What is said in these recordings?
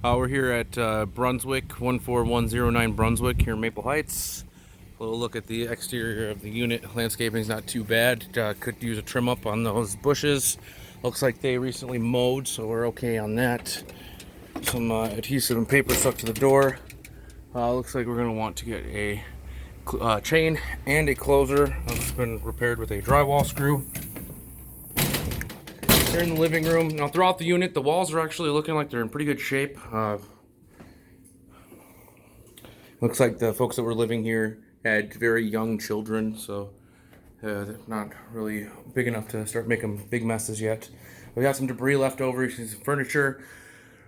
We're here at Brunswick, 14109 Brunswick here in Maple Heights. A little look at the exterior of the unit. Landscaping's not too bad. Could use a trim up on those bushes. Looks like they recently mowed, so we're okay on that. Some adhesive and paper stuck to the door. Looks like we're going to want to get a chain and a closer. It's been repaired with a drywall screw. Here in the living room. Now throughout the unit, the walls are actually looking like they're in pretty good shape. Looks like the folks that were living here had very young children, so they're not really big enough to start making big messes yet. We got some debris left over, some furniture.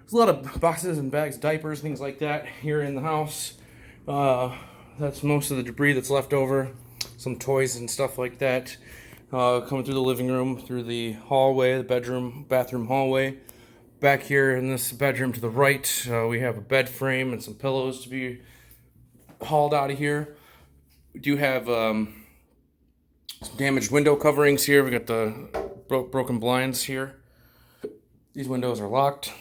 There's a lot of boxes and bags, diapers, things like that here in the house. That's most of the debris that's left over. Some toys and stuff like that. Coming through the living room, through the hallway, the bathroom hallway. Back here in this bedroom to the right, we have a bed frame and some pillows to be hauled out of here. We do have some damaged window coverings here. We got the broken blinds here. These windows are locked.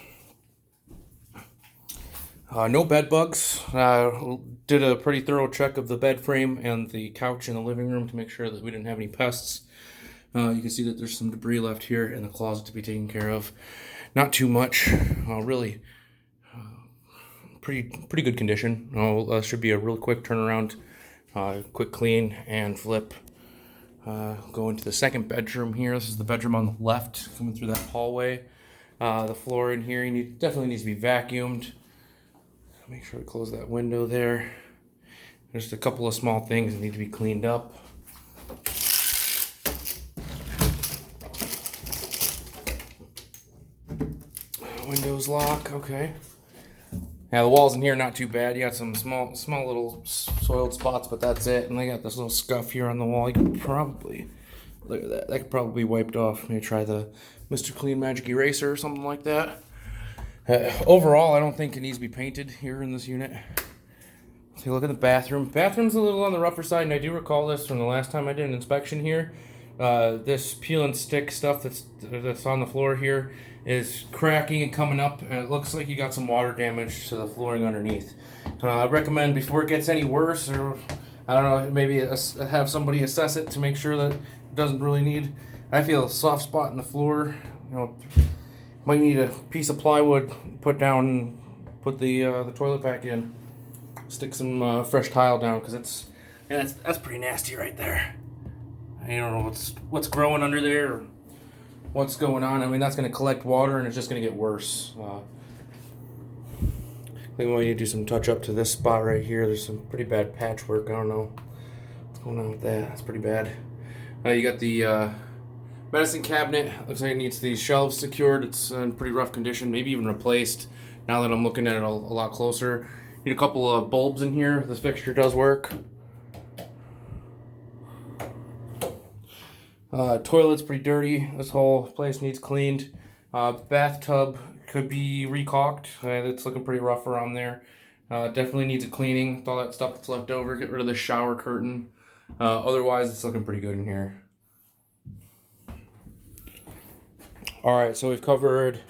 No bed bugs. Did a pretty thorough check of the bed frame and the couch in the living room to make sure that we didn't have any pests. You can see that there's some debris left here in the closet to be taken care of. Not too much. Really pretty good condition. Should be a real quick turnaround. Quick clean and flip. Go into the second bedroom here. This is the bedroom on the left, coming through that hallway. The floor in here definitely needs to be vacuumed. Make sure we close that window there. There's a couple of small things that need to be cleaned up. Windows lock, okay. Yeah, the walls in here not too bad. You got some small little soiled spots, but that's it. And they got this little scuff here on the wall. You can probably look at that. That could probably be wiped off. Maybe try the Mr. Clean Magic Eraser or something like that. Overall, I don't think it needs to be painted here in this unit. Take a look at the bathroom. Bathroom's a little on the rougher side, and I do recall this from the last time I did an inspection here. This peel and stick stuff that's on the floor here is cracking and coming up, and it looks like you got some water damage to the flooring underneath. I recommend before it gets any worse, or I don't know, maybe have somebody assess it to make sure that it doesn't really need. I feel a soft spot in the floor. Might need a piece of plywood put down and put the toilet back in. Stick some fresh tile down because that's pretty nasty right there. I don't know what's growing under there or what's going on. I mean, that's going to collect water and it's just going to get worse. I think we might need to do some touch up to this spot right here. There's some pretty bad patchwork. I don't know what's going on with that. That's pretty bad. You got the medicine cabinet. Looks like it needs these shelves secured. It's in pretty rough condition, maybe even replaced. Now that I'm looking at it a lot closer. Need a couple of bulbs in here. This fixture does work. Toilet's pretty dirty. This whole place needs cleaned. Bathtub could be recaulked. It's looking pretty rough around there. Definitely needs a cleaning with all that stuff that's left over. Get rid of the shower curtain. Otherwise, it's looking pretty good in here. Alright, so we've covered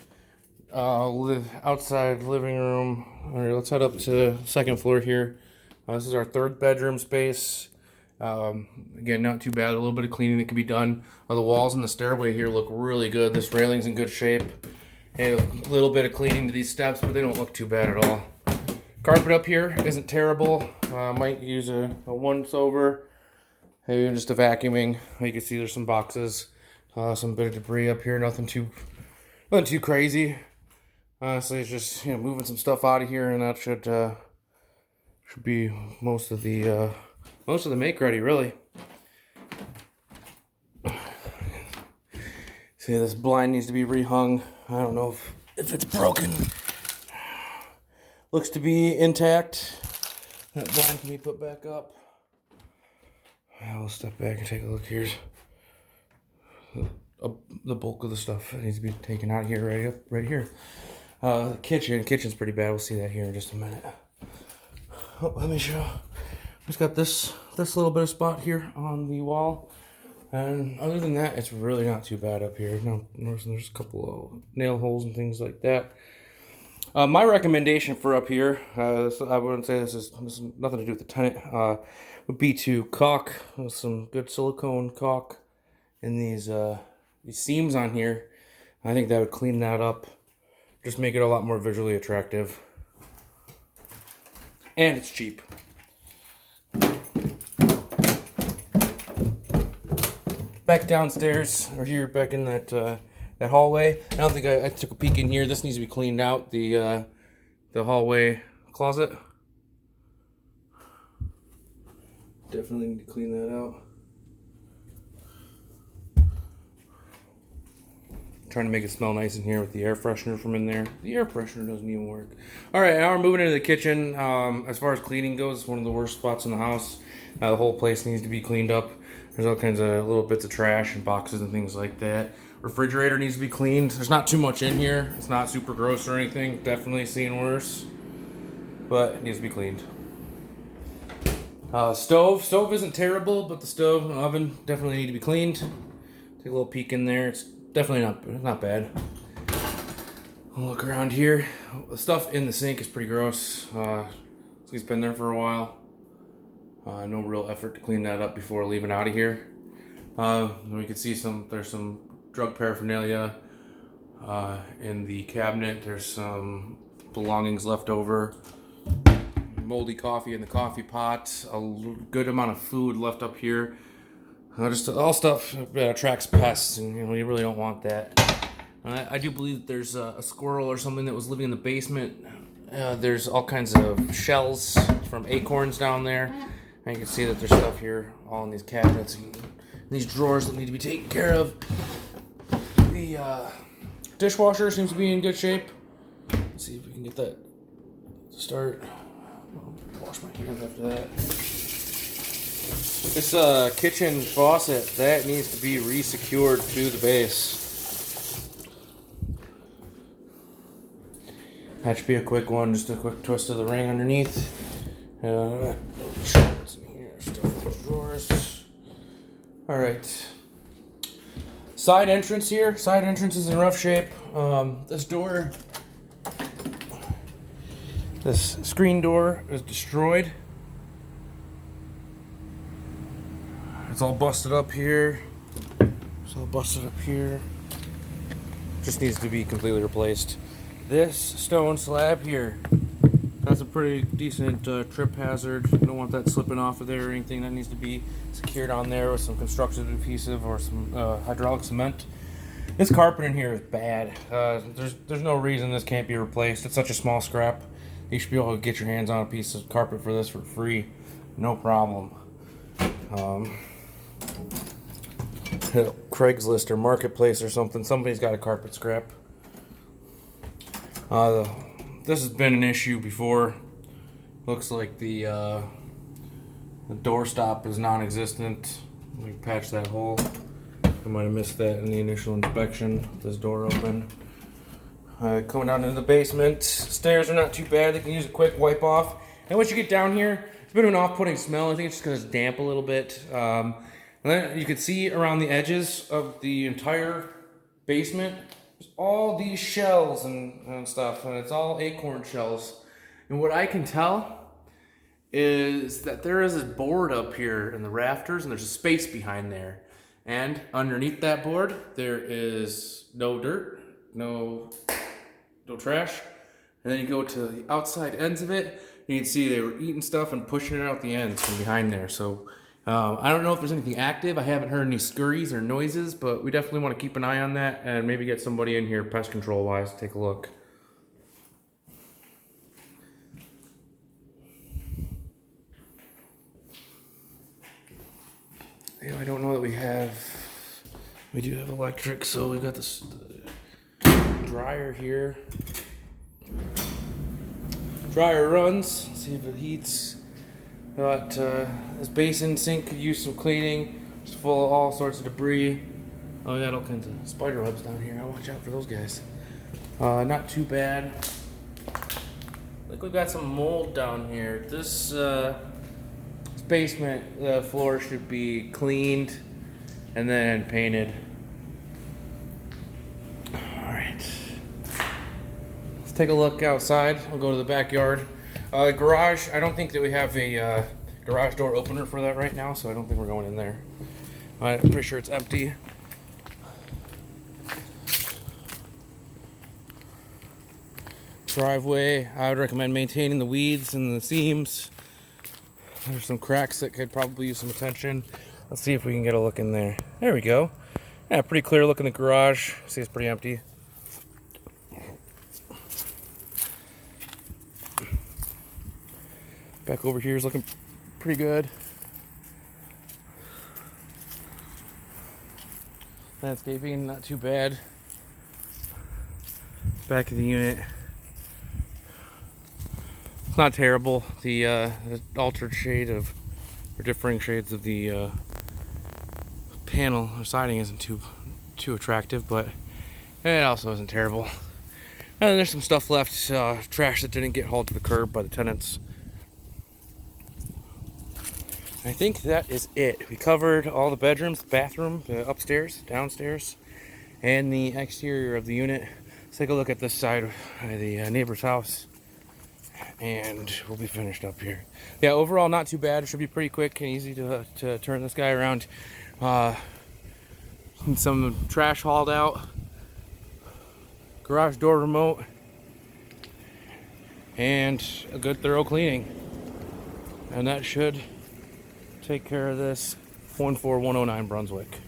outside living room. Alright, let's head up to the second floor here. This is our third bedroom space. Again, not too bad. A little bit of cleaning that can be done. The walls and the stairway here look really good. This railing's in good shape. And a little bit of cleaning to these steps, but they don't look too bad at all. Carpet up here isn't terrible. Might use a once over. Maybe just a vacuuming. You can see there's some boxes. Some bit of debris up here. Nothing too crazy. Honestly, it's just moving some stuff out of here, and that should be most of the make ready, really. See, this blind needs to be rehung. I don't know if it's broken. Looks to be intact. That blind can be put back up. I'll step back and take a look. Here's the bulk of the stuff that needs to be taken out here, right here. The kitchen's pretty bad. We'll see that here in just a minute. Oh, let me show. Just got this little bit of spot here on the wall. And other than that, it's really not too bad up here. No, there's a couple of nail holes and things like that. My recommendation for up here, I wouldn't say this is nothing to do with the tenant, would be to caulk with some good silicone caulk in these seams on here. I think that would clean that up, just make it a lot more visually attractive, and it's cheap. Back downstairs, or here, back in that hallway. I don't think I took a peek in here. This needs to be cleaned out. The hallway closet. Definitely need to clean that out. Trying to make it smell nice in here with the air freshener from in there. The air freshener doesn't even work. All right, now we're moving into the kitchen. As far as cleaning goes, it's one of the worst spots in the house. The whole place needs to be cleaned up. There's all kinds of little bits of trash and boxes and things like that. Refrigerator needs to be cleaned. There's not too much in here. It's not super gross or anything. Definitely seen worse, but it needs to be cleaned. Stove isn't terrible, but the stove and oven definitely need to be cleaned. Take a little peek in there. It's definitely not bad. I'll look around here. The stuff in the sink is pretty gross. It's been there for a while. No real effort to clean that up before leaving out of here. We can see there's some drug paraphernalia in the cabinet. There's some belongings left over. Moldy coffee in the coffee pot. A good amount of food left up here. Just all stuff that attracts pests, and you really don't want that. I do believe that there's a squirrel or something that was living in the basement. There's all kinds of shells from acorns down there. And you can see that there's stuff here, all in these cabinets and these drawers that need to be taken care of. The dishwasher seems to be in good shape. Let's see if we can get that to start. I'll wash my hands after that. This kitchen faucet, that needs to be re-secured to the base. That should be a quick one, just a quick twist of the ring underneath. What's in here? Stuff in the drawers. Alright. Side entrance here. Side entrance is in rough shape. This door, this screen door is destroyed. It's all busted up here. Just needs to be completely replaced. This stone slab here, that's a pretty decent trip hazard. You don't want that slipping off of there or anything. That needs to be secured on there with some construction adhesive or some hydraulic cement. This carpet in here is bad. There's no reason this can't be replaced. It's such a small scrap. You should be able to get your hands on a piece of carpet for this for free. No problem. Craigslist or Marketplace or something. Somebody's got a carpet scrap. This has been an issue before. Looks like the doorstop is non-existent. We patched that hole. I might have missed that in the initial inspection. This door open. Coming down into the basement. Stairs are not too bad. They can use a quick wipe off. And once you get down here, it's a bit of an off-putting smell. I think it's just because it's damp a little bit. And then you can see around the edges of the entire basement, there's all these shells and stuff, and it's all acorn shells. And what I can tell is that there is a board up here in the rafters, and there's a space behind there. And underneath that board, there is no dirt, no trash. And then you go to the outside ends of it, and you can see they were eating stuff and pushing it out the ends from behind there. So I don't know if there's anything active. I haven't heard any scurries or noises, but we definitely want to keep an eye on that and maybe get somebody in here pest control wise to take a look. Yeah, I don't know that we do have electric, so we got this dryer here. Dryer runs. Let's see if it heats. Got this basin sink could use some cleaning. It's full of all sorts of debris. Oh, we got all kinds of spider webs down here. I'll watch out for those guys. Not too bad. Look, we've got some mold down here. This basement, the floor should be cleaned and then painted. All right. Let's take a look outside. We'll go to the backyard. Garage, I don't think that we have a garage door opener for that right now, so I don't think we're going in there. I'm pretty sure it's empty. Driveway, I would recommend maintaining the weeds and the seams. There's some cracks that could probably use some attention. Let's see if we can get a look in there. There we go. Yeah, pretty clear look in the garage. See, it's pretty empty. Back over here is looking pretty good. Landscaping, not too bad. Back of the unit. It's not terrible. The altered shade of, or differing shades of the panel or siding isn't too attractive, but it also isn't terrible. And there's some stuff left, trash that didn't get hauled to the curb by the tenants. I think that is it. We covered all the bedrooms, the bathroom, the upstairs, downstairs, and the exterior of the unit. Let's take a look at this side of the neighbor's house, and we'll be finished up here. Yeah, overall not too bad. It should be pretty quick and easy to turn this guy around. Some trash hauled out, garage door remote, and a good thorough cleaning. And that should take care of this. 14109 Brunswick.